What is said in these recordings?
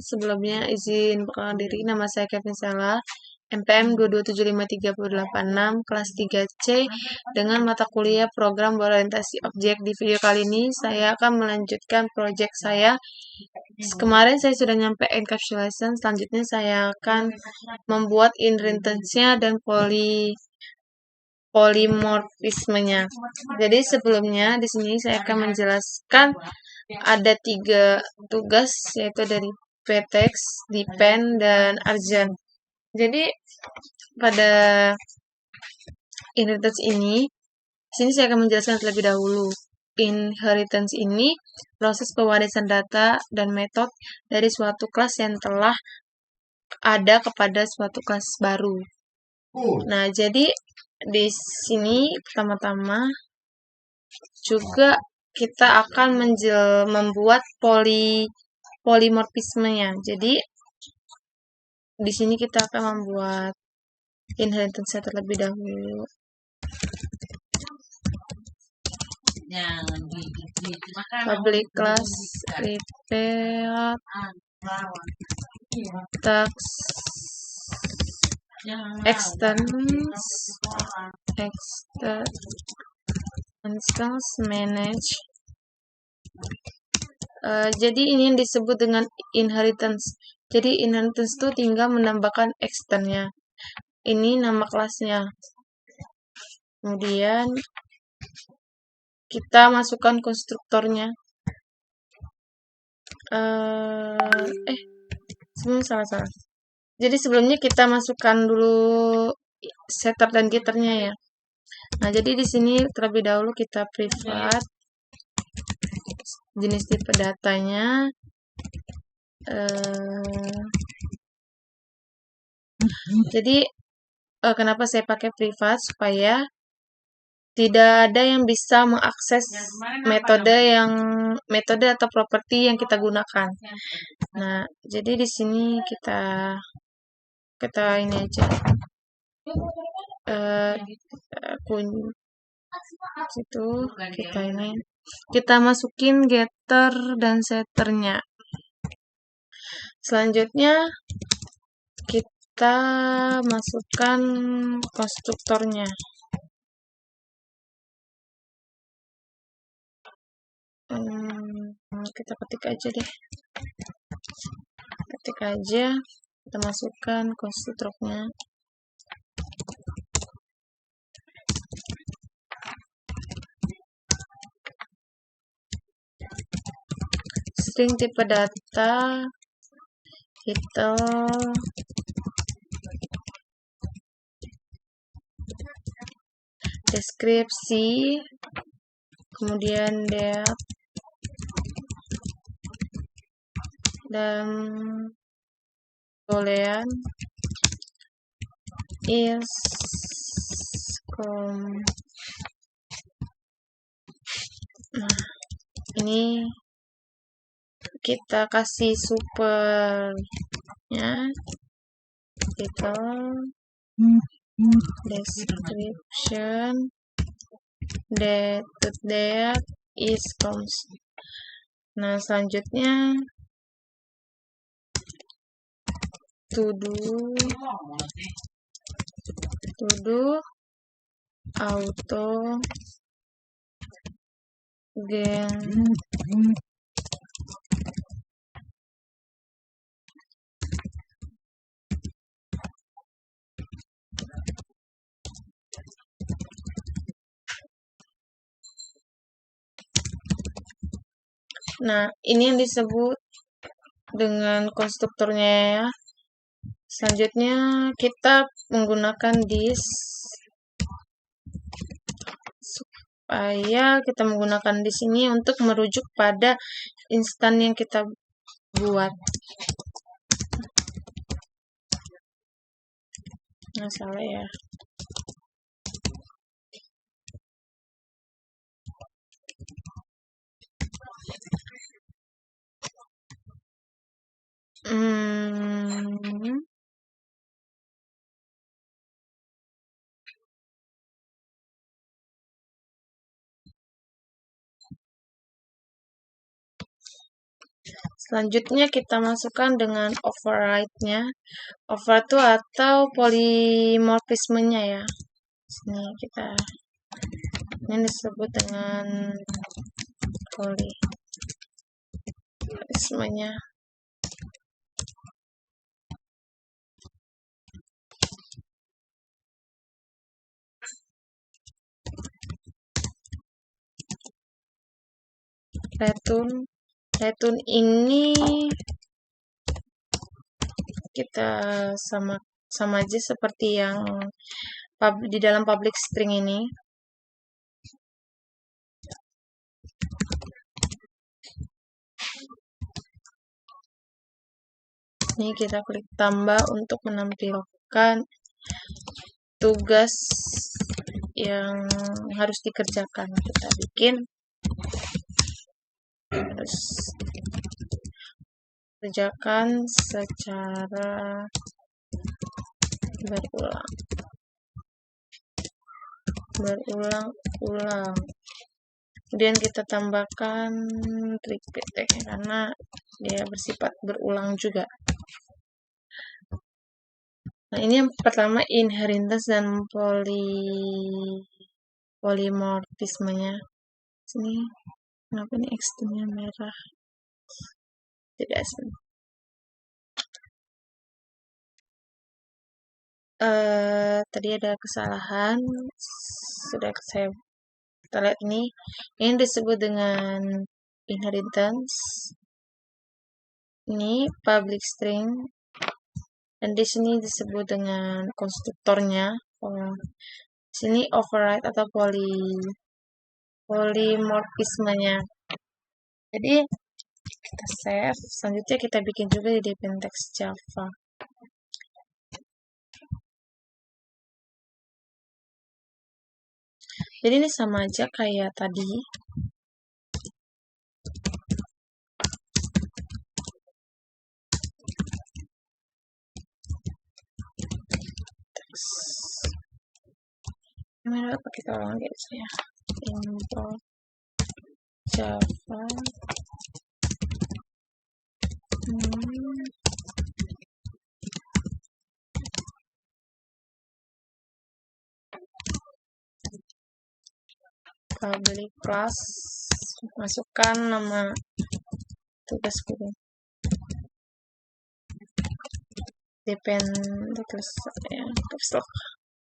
Sebelumnya izin perkenalkan diri, nama saya Kevin Sela, MPM 2275386, kelas 3C, dengan mata kuliah program berorientasi objek. Di video kali ini, saya akan melanjutkan proyek saya. Kemarin saya sudah nyampe encapsulation, selanjutnya saya akan membuat inheritance-nya dan polimorfismenya. Jadi sebelumnya di sini saya akan menjelaskan ada 3 tugas, yaitu dari PTEX, Dipen, dan Arjan. Jadi pada inheritance ini, sini saya akan menjelaskan terlebih dahulu. Inheritance ini proses pewarisan data dan metode dari suatu kelas yang telah ada kepada suatu kelas baru. Nah, jadi di sini pertama-tama juga kita akan membuat polimorfismenya. Jadi di sini kita akan membuat inheritance terlebih dahulu. Public class repeat tax extends manage. Jadi ini yang disebut dengan inheritance. Jadi inheritance itu tinggal menambahkan extendnya. Ini nama kelasnya. Kemudian kita masukkan konstruktornya. Salah. Jadi sebelumnya kita masukkan dulu setter dan getternya ya. Nah, jadi di sini terlebih dahulu kita privat jenis tipe datanya. Jadi kenapa saya pakai privat? Supaya tidak ada yang bisa mengakses metode atau properti yang kita gunakan. Nah, jadi di sini kita ini aja. Kita masukin getter dan setternya. Selanjutnya kita masukkan konstruktornya. Kita ketik aja deh. Kita masukkan konstruktornya. String tipe data, title, deskripsi, kemudian depth, dan boolean is Nah, ini kita kasih supernya, title, description, date is constant. Nah, selanjutnya to do auto gen Nah, ini yang disebut dengan konstruktornya ya. Selanjutnya kita menggunakan this supaya kita menggunakan di sini untuk merujuk pada instan yang kita buat. Nah, salah ya. Selanjutnya kita masukkan dengan override-nya. Over itu atau polimorfismenya ya. Sini kita ini disebut dengan polimorfismenya. Return ini kita sama aja seperti yang di dalam public string ini. Ini kita klik tambah untuk menampilkan tugas yang harus dikerjakan. Kita bikin harus kerjakan secara berulang-ulang. Kemudian kita tambahkan repeat karena dia bersifat berulang juga. Nah, ini yang pertama inheritance dan polimorfismenya. Sini kenapa ini X-nya merah? Tidak sih. Tadi ada kesalahan, sudah kita lihat ini disebut dengan inheritance, ini public string, dan di sini disebut dengan konstruktornya. Sini override atau polimorfismenya. Jadi kita save, selanjutnya kita bikin juga di Depentext Java. Jadi ini sama aja kayak tadi. Gimana apa kita ulang lagi aja ya. Import Java. Public class, masukkan nama tugas guru.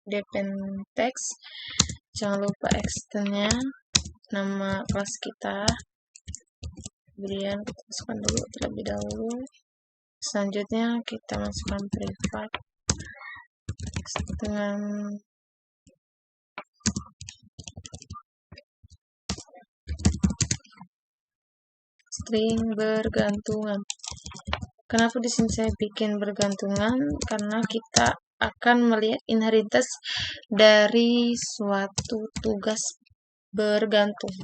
Depentext, jangan lupa extendnya, nama kelas kita, kemudian kita masukkan dulu terlebih dahulu. Selanjutnya kita masukkan private dengan string bergantungan. Kenapa di sini saya bikin bergantungan? Karena kita akan melihat inheritance dari suatu tugas bergantung.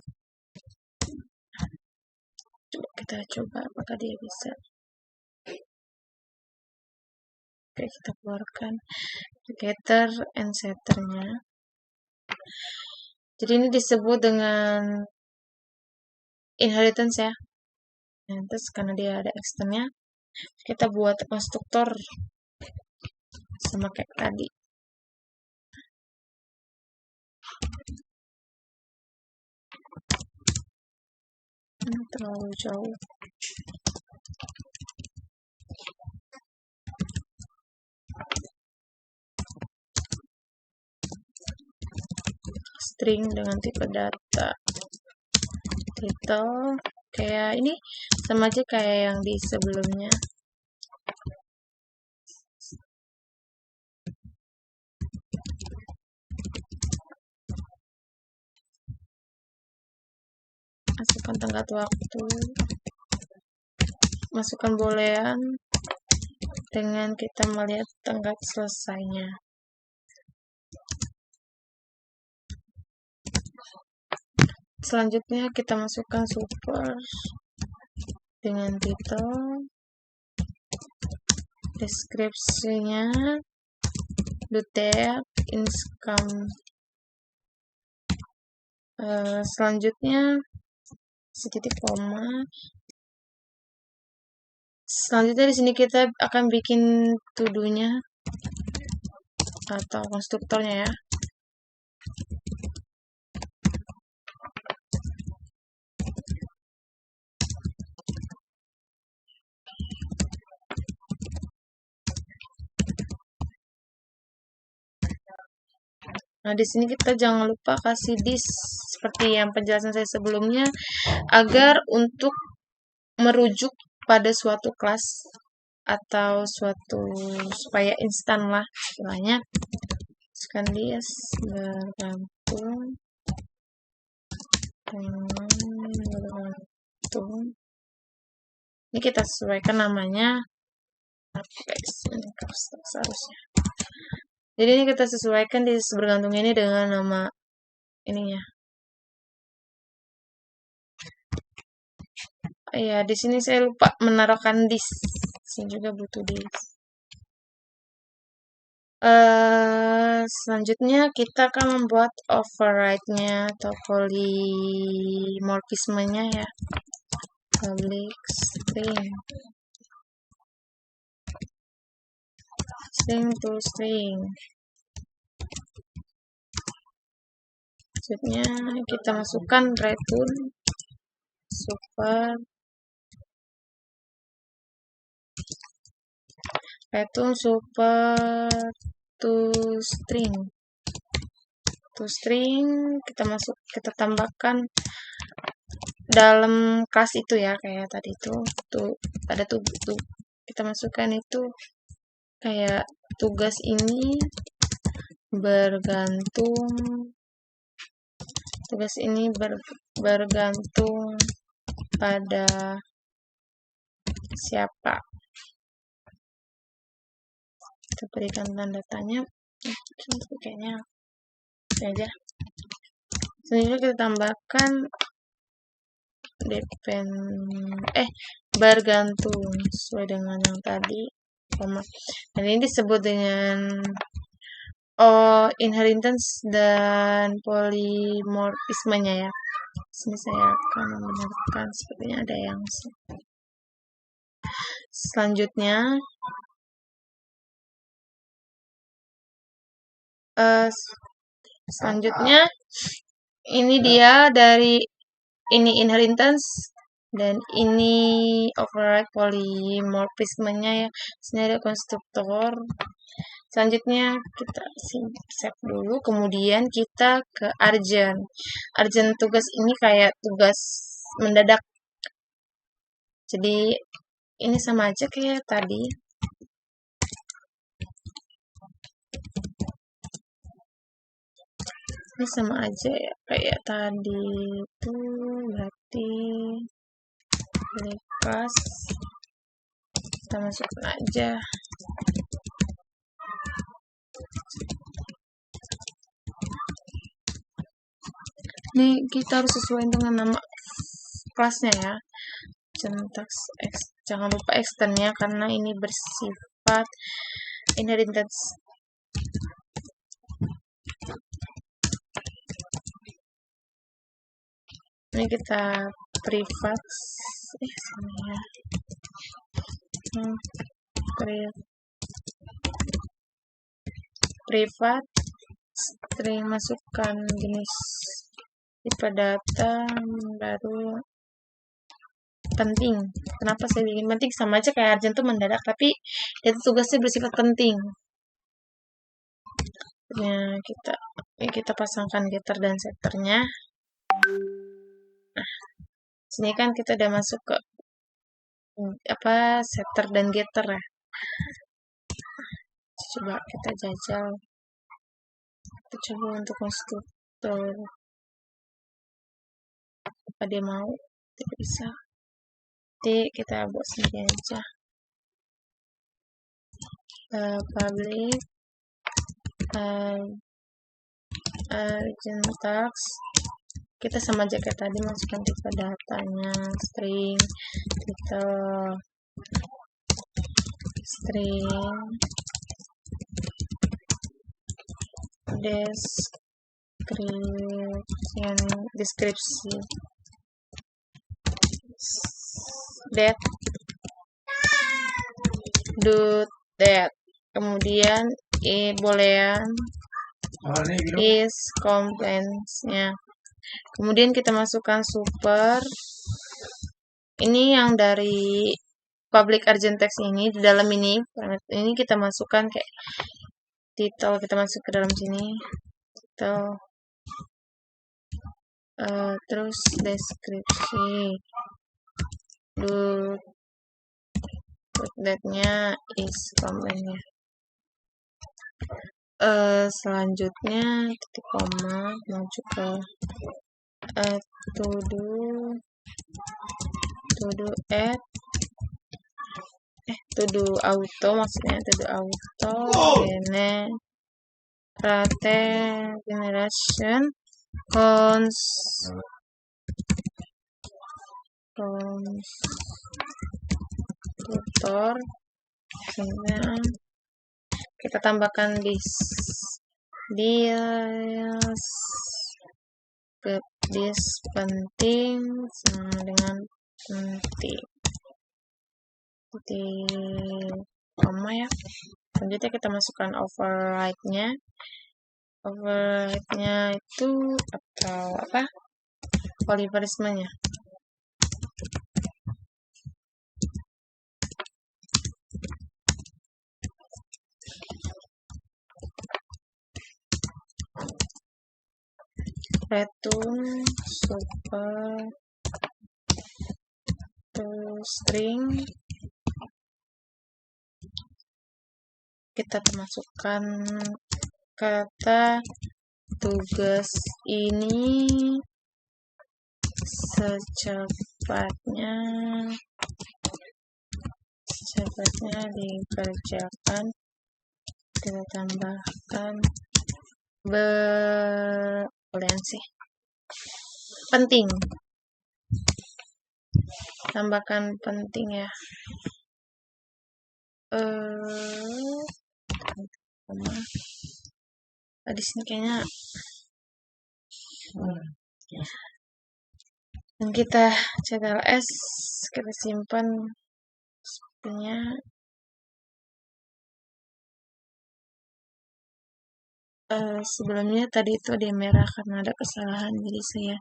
Kita coba apakah dia bisa. Oke, kita keluarkan getter and setternya. Jadi ini disebut dengan inheritance ya. Terus karena dia ada externnya, kita buat konstruktor sama kayak tadi. Terlalu jauh. String dengan tipe data. Title kayak ini sama aja kayak yang di sebelumnya. Masukkan tenggat waktu, masukkan boolean dengan kita melihat tenggat selesainya. Selanjutnya kita masukkan super dengan title, deskripsinya, detail, income. Selanjutnya titik koma, Selanjutnya di sini kita akan bikin to-do-nya atau konstruktornya ya. Nah, di sini kita jangan lupa kasih this seperti yang penjelasan saya sebelumnya agar untuk merujuk pada suatu kelas atau suatu supaya instan lah istilahnya. Sekarang dia bergantung bergantung. Ini kita sesuaikan namanya. Seharusnya. Jadi ini kita sesuaikan di bergantung ini dengan nama ininya. Ya, di sini saya lupa menaruhkan this. Sini juga butuh this. Selanjutnya kita akan membuat override-nya atau polymorphisme-nya ya. Public string. String to string. Selanjutnya kita masukkan return super to string. To string kita tambahkan dalam kelas itu ya, kayak tadi itu tuh ada tuh kita masukkan itu kayak tugas ini bergantung pada siapa. Kita berikan tanda tanya. Kayaknya aja. Selanjutnya kita tambahkan bergantung sesuai dengan yang tadi, koma. Dan ini disebut dengan inheritance dan polymorphisme-nya ya. Sini saya akan membenarkan, sepertinya ada yang selanjutnya ini dia dari ini inheritance dan ini override polymorphisme-nya ya. Sini ada konstruktor. Selanjutnya kita save dulu, kemudian kita ke urgent. Urgent tugas ini kayak tugas mendadak. Jadi ini sama aja kayak tadi. Ini sama aja ya kayak tadi itu, berarti kelas kita masukkan aja. Ini kita harus sesuai dengan nama kelasnya ya. Jangan lupa externnya karena ini bersifat inheritance. Ini kita private privat string, masukkan jenis tipe data baru penting. Kenapa saya bikin penting? Sama aja kayak urgent tuh mendadak, tapi itu tugasnya bersifat penting. Ya, kita pasangkan getter dan setternya. Nah, sini kan kita udah masuk ke setter dan getter ya. Coba kita jajal. Kita coba untuk konstruktor. Apa dia mau? Tidak bisa. Jadi kita buat sendiri aja. Public urgent task. Kita sama aja kayak tadi, masukkan tipe datanya string, title string, deskripsi, date, do that. Kemudian boolean is complaints-nya. Kemudian kita masukkan super. Ini yang dari public agent text ini, di dalam ini kita masukkan kayak title, kita masuk ke dalam sini, title, terus deskripsi, that-nya is comment-nya. Selanjutnya titik koma, maju ke to do add to do auto, maksudnya to do auto generation constructor. Kita tambahkan this penting sama dengan penting di koma ya. Selanjutnya kita masukkan override-nya itu atau apa, polymorphism-nya. Return super to string, kita masukkan kata tugas ini secepatnya dikerjakan. Kita tambahkan penting, tambahkan penting ya. Di sini kayaknya dan kita CTRL-S, kita simpan sepertinya. Sebelumnya tadi itu ada merah karena ada kesalahan, jadi saya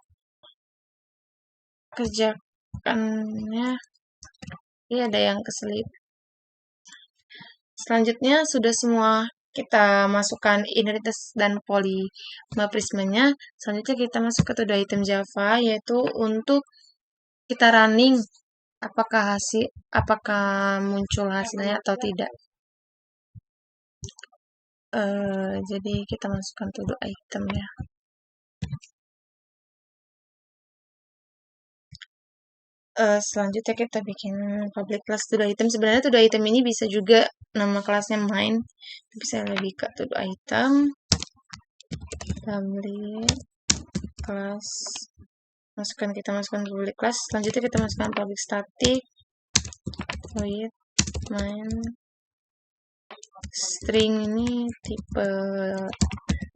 kerjakannya. Ini ada yang keselip. Selanjutnya sudah semua kita masukkan inheritance dan polymorphism-nya. Selanjutnya kita masuk ke to do item Java, yaitu untuk kita running apakah muncul hasilnya atau tidak. Jadi kita masukkan to do item ya. Selanjutnya kita bikin public class to do item. Sebenarnya to do item ini bisa juga nama kelasnya main, tapi saya lebih ke to do item public class. Kita masukkan public class. Selanjutnya kita masukkan public static void main string, ini tipe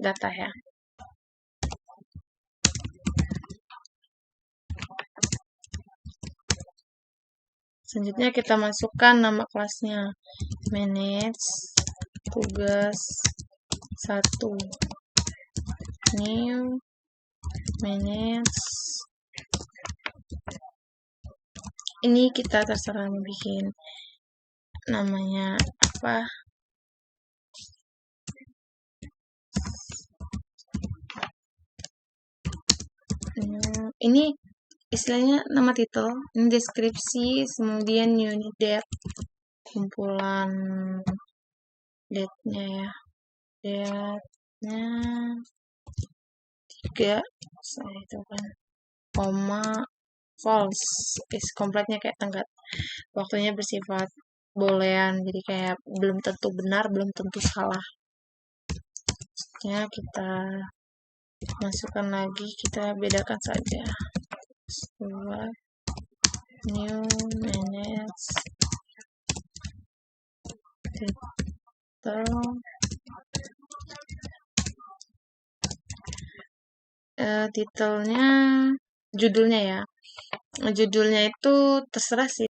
data ya. Selanjutnya kita masukkan nama kelasnya manage tugas 1 new manage. Ini kita terserah mau bikin namanya apa. Ini istilahnya nama title, ini deskripsi, kemudian unit date, kumpulan date-nya ya. Date-nya 3, saya itu kan, koma, false, is kompletnya kayak tenggat. Waktunya bersifat boolean, jadi kayak belum tentu benar, belum tentu salah. Ya, kita masukkan lagi, kita bedakan saja. New manage title, titelnya, judulnya ya. Judulnya itu terserah sih.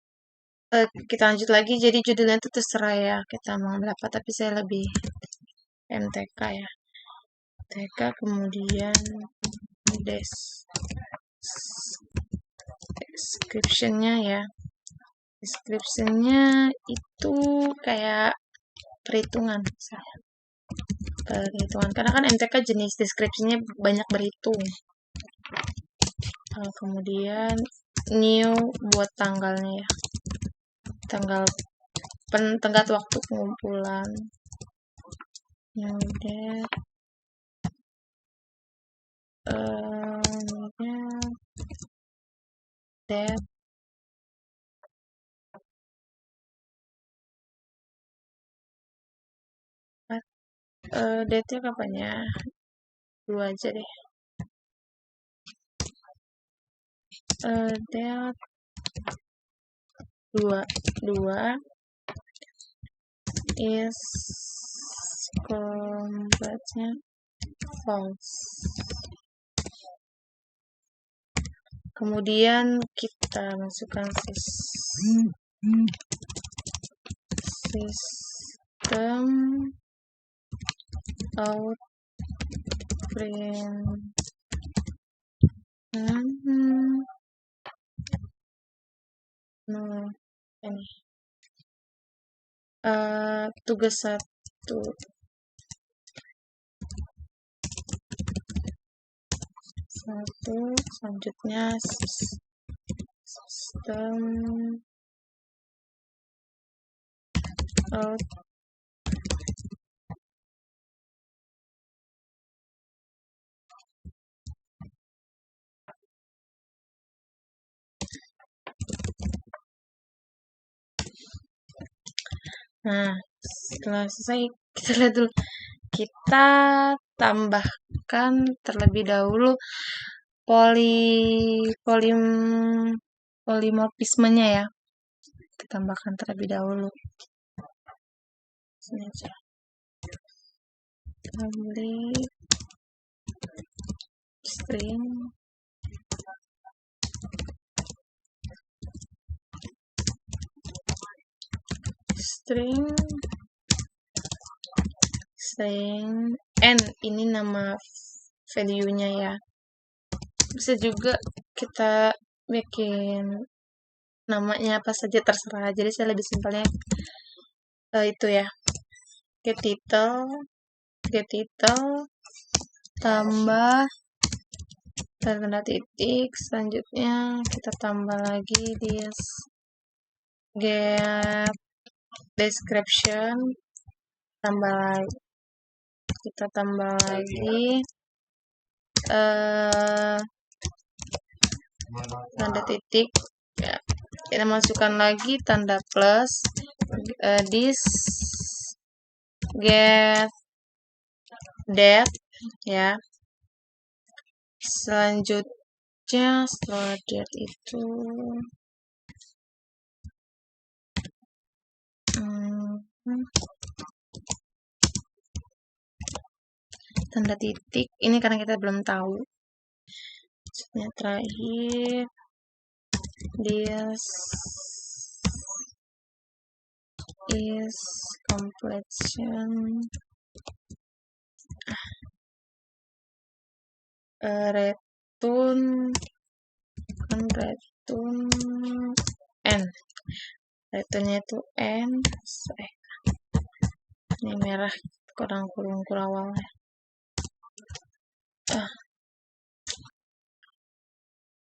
Kita lanjut lagi, jadi judulnya itu terserah ya, kita mau berapa, tapi saya lebih MTK ya. MTK kemudian description-nya ya. Description-nya itu kayak perhitungan misalnya. Perhitungan, karena kan MTK jenis deskripsinya banyak berhitung. Kemudian new buat tanggalnya ya, tenggat waktu pengumpulan, new date, date, date-nya kapan ya? Dua aja deh. Date 2 is completely false. Kemudian kita masukkan system out print ini tugas 1 selanjutnya sistem out Nah, setelah selesai, kita lihat dulu. Kita tambahkan terlebih dahulu polimorfismenya ya. Kita tambahkan terlebih dahulu. Sini aja. Public string n, ini nama value-nya ya. Bisa juga kita bikin namanya apa saja terserah. Jadi saya lebih simpelnya itu ya. Get title tambah tanda titik, selanjutnya kita tambah lagi get description, kita tambah lagi tanda titik ya. Kita masukkan lagi tanda plus, this get date ya. Selanjutnya setelah date itu tanda titik, ini karena kita belum tahu. Selanjutnya terakhir this is completion return n, returnnya itu n, ini merah kurang awalnya.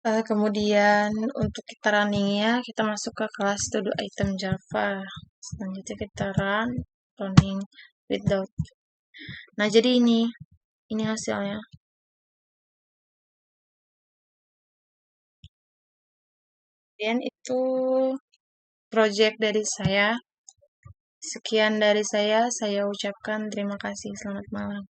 Kemudian untuk kita runningnya, kita masuk ke kelas todo item Java. Selanjutnya kita running without. Nah, jadi ini hasilnya. Dan itu project dari saya. Sekian dari saya ucapkan terima kasih. Selamat malam.